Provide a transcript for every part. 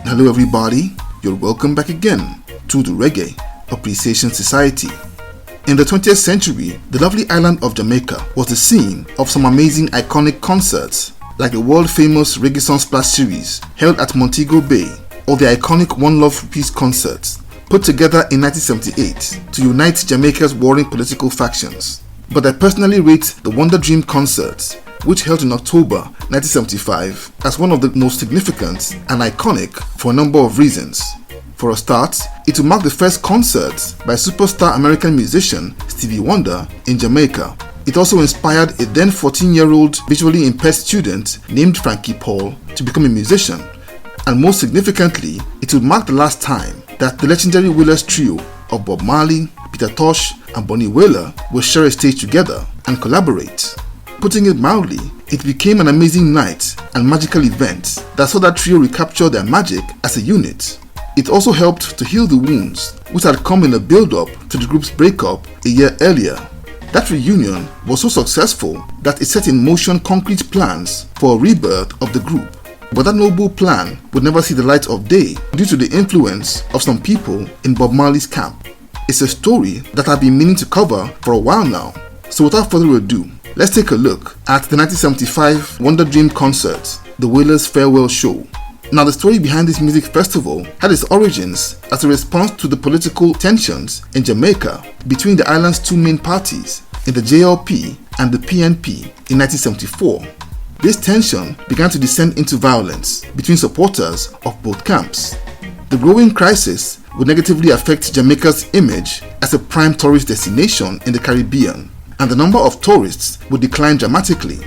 Hello everybody, you're welcome back again to the Reggae Appreciation Society. In the 20th century, the lovely island of Jamaica was the scene of some amazing iconic concerts like the world-famous Reggae Sunsplash series held at Montego Bay or the iconic One Love for Peace concerts put together in 1978 to unite Jamaica's warring political factions. But I personally rate the Wonder Dream concerts, which held in October 1975, as one of the most significant and iconic for a number of reasons. For a start, it will mark the first concert by superstar American musician Stevie Wonder in Jamaica. It also inspired a then 14-year-old visually impaired student named Frankie Paul to become a musician. And most significantly, it would mark the last time that the legendary Wailers Trio of Bob Marley, Peter Tosh and Bunny Wailer will share a stage together and collaborate. Putting it mildly, it became an amazing night and magical event that saw that trio recapture their magic as a unit. It also helped to heal the wounds which had come in the build-up to the group's breakup a year earlier. That reunion was so successful that it set in motion concrete plans for a rebirth of the group. But that noble plan would never see the light of day due to the influence of some people in Bob Marley's camp. It's a story that I've been meaning to cover for a while now. So without further ado, let's take a look at the 1975 Wonder Dream concert, the Wailers Farewell Show. Now, the story behind this music festival had its origins as a response to the political tensions in Jamaica between the island's two main parties, in the JLP and the PNP in 1974. This tension began to descend into violence between supporters of both camps. The growing crisis would negatively affect Jamaica's image as a prime tourist destination in the Caribbean, and the number of tourists would decline dramatically.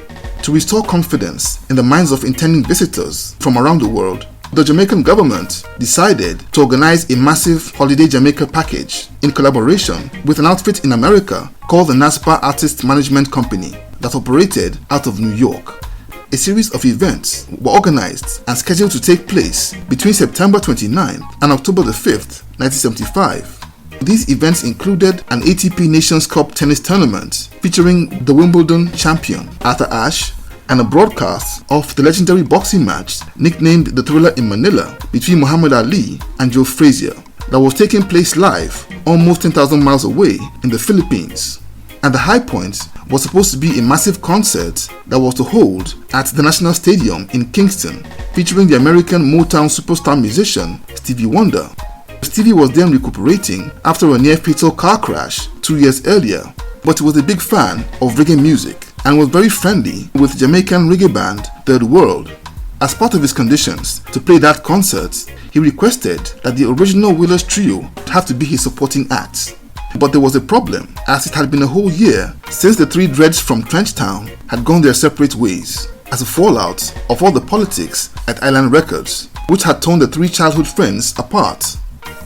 To restore confidence in the minds of intending visitors from around the world, the Jamaican government decided to organize a massive Holiday Jamaica package in collaboration with an outfit in America called the NASPA Artist Management Company that operated out of New York. A series of events were organized and scheduled to take place between September 29th and October 5th, 1975. These events included an ATP Nations Cup tennis tournament featuring the Wimbledon champion Arthur Ashe and a broadcast of the legendary boxing match nicknamed the Thriller in Manila between Muhammad Ali and Joe Frazier that was taking place live almost 10,000 miles away in the Philippines. And the high point was supposed to be a massive concert that was to hold at the National Stadium in Kingston, featuring the American Motown superstar musician Stevie Wonder. Stevie was then recuperating after a near-fatal car crash 2 years earlier, but he was a big fan of reggae music and was very friendly with Jamaican reggae band Third World. As part of his conditions to play that concert, he requested that the original Wailers Trio have to be his supporting act. But there was a problem, as it had been a whole year since the three dreads from Trenchtown had gone their separate ways, as a fallout of all the politics at Island Records, which had torn the three childhood friends apart.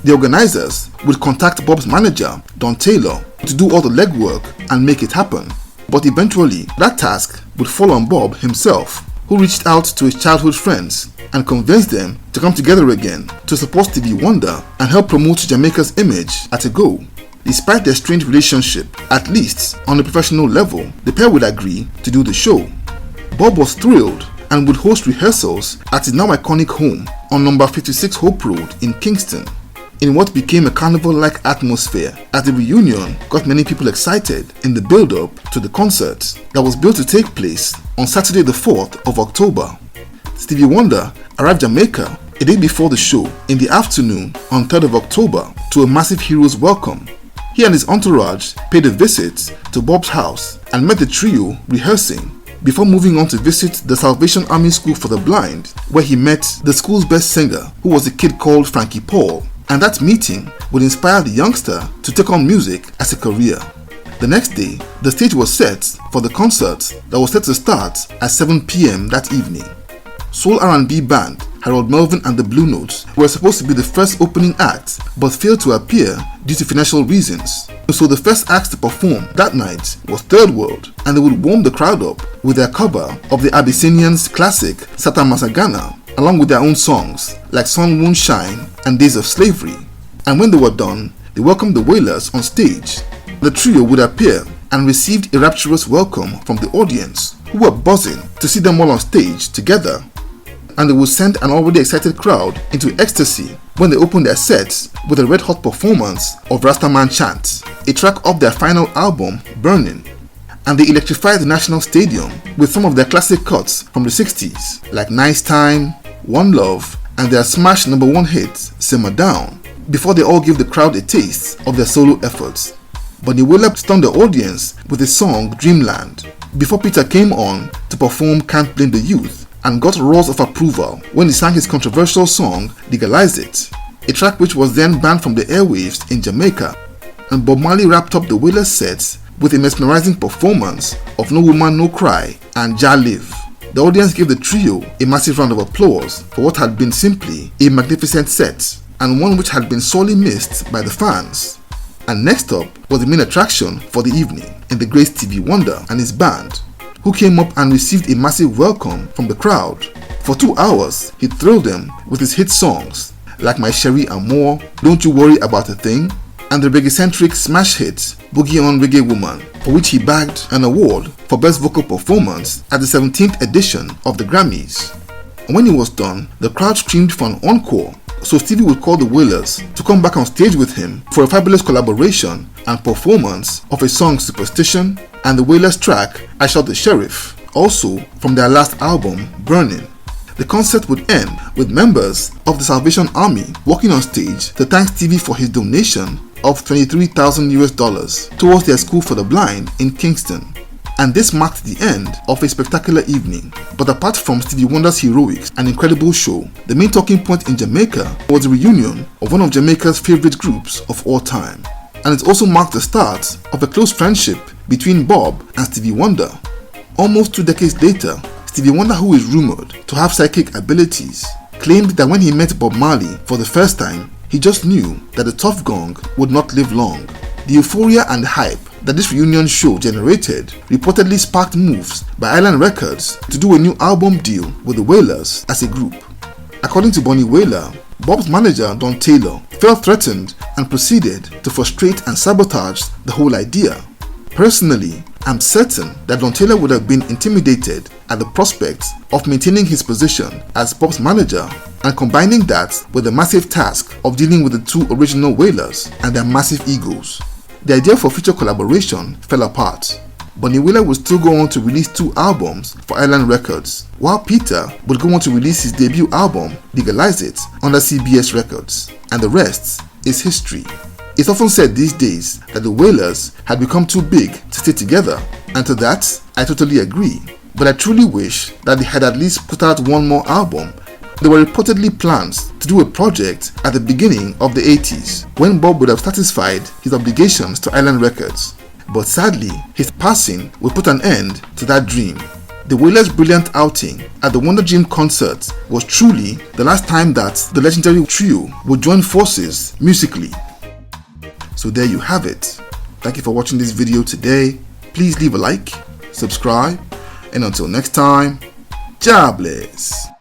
The organizers would contact Bob's manager, Don Taylor, to do all the legwork and make it happen. But eventually, that task would fall on Bob himself, who reached out to his childhood friends and convinced them to come together again to support Stevie Wonder and help promote Jamaica's image at a go. Despite their strained relationship, at least on a professional level, the pair would agree to do the show. Bob was thrilled and would host rehearsals at his now iconic home on number 56 Hope Road in Kingston, in what became a carnival-like atmosphere, as the reunion got many people excited in the build-up to the concert that was built to take place on Saturday the 4th of October. Stevie Wonder arrived Jamaica a day before the show in the afternoon on 3rd of October to a massive hero's welcome. He and his entourage paid a visit to Bob's house and met the trio rehearsing before moving on to visit the Salvation Army School for the Blind, where he met the school's best singer, who was a kid called Frankie Paul. And that meeting would inspire the youngster to take on music as a career. The next day, the stage was set for the concert that was set to start at 7 p.m. that evening. Soul R&B band Harold Melvin and the Blue Notes were supposed to be the first opening act, but failed to appear due to financial reasons. So the first act to perform that night was Third World, and they would warm the crowd up with their cover of the Abyssinians' classic Sata Masagana, along with their own songs like Sun Won't Shine and Days of Slavery. And when they were done, they welcomed the Wailers on stage. The trio would appear and received a rapturous welcome from the audience, who were buzzing to see them all on stage together. and they would send an already excited crowd into ecstasy when they opened their sets with a red-hot performance of Rastaman Chant, a track off their final album, Burning. And they electrified the National Stadium with some of their classic cuts from the 60s, like Nice Time, One Love, and their smash #1 hit, Simmer Down, before they all gave the crowd a taste of their solo efforts. Bunny Wailer stunned the audience with his song Dreamland, before Peter came on to perform Can't Blame the Youth and got roars of approval when he sang his controversial song Legalize It, a track which was then banned from the airwaves in Jamaica. And Bob Marley wrapped up the Wailers sets with a mesmerizing performance of No Woman No Cry and Jah Live. The audience gave the trio a massive round of applause for what had been simply a magnificent set, and one which had been sorely missed by the fans. And next up was the main attraction for the evening, in the great Stevie Wonder and his band, who came up and received a massive welcome from the crowd. For 2 hours, he thrilled them with his hit songs like My Sherry and More, Don't You Worry About a Thing, and the reggae-centric smash hit Boogie on Reggae Woman, for which he bagged an award for Best Vocal Performance at the 17th edition of the Grammys. And when he was done, the crowd screamed for an encore, so Stevie would call the Wailers to come back on stage with him for a fabulous collaboration and performance of his song Superstition and the Wailers track I Shot the Sheriff, also from their last album, Burning. The concert would end with members of the Salvation Army walking on stage to thank Stevie for his donation of $23,000 towards their school for the blind in Kingston. And this marked the end of a spectacular evening. But apart from Stevie Wonder's heroics and incredible show, the main talking point in Jamaica was the reunion of one of Jamaica's favorite groups of all time. And it also marked the start of a close friendship between Bob and Stevie Wonder. Almost 2 decades later, Stevie Wonder, who is rumored to have psychic abilities, claimed that when he met Bob Marley for the first time, he just knew that the tough gong would not live long. The euphoria and hype that this reunion show generated reportedly sparked moves by Island Records to do a new album deal with the Wailers as a group. According to Bunny Wailer, Bob's manager Don Taylor felt threatened and proceeded to frustrate and sabotage the whole idea. Personally, I'm certain that Don Taylor would have been intimidated at the prospect of maintaining his position as Bob's manager and combining that with the massive task of dealing with the 2 original Wailers and their massive egos. The idea for future collaboration fell apart. Bunny Wailer would still go on to release 2 albums for Island Records, while Peter would go on to release his debut album, Legalize It, under CBS Records, and the rest is history. It's often said these days that the Wailers had become too big to stay together, and to that, I totally agree. But I truly wish that they had at least put out one more album. There were reportedly plans to do a project at the beginning of the 80s, when Bob would have satisfied his obligations to Island Records. But sadly, his passing would put an end to that dream. The Wailers' brilliant outing at the Wonder Dream concert was truly the last time that the legendary trio would join forces musically. So there you have it. Thank you for watching this video today. Please leave a like, subscribe, and until next time, Jah bless.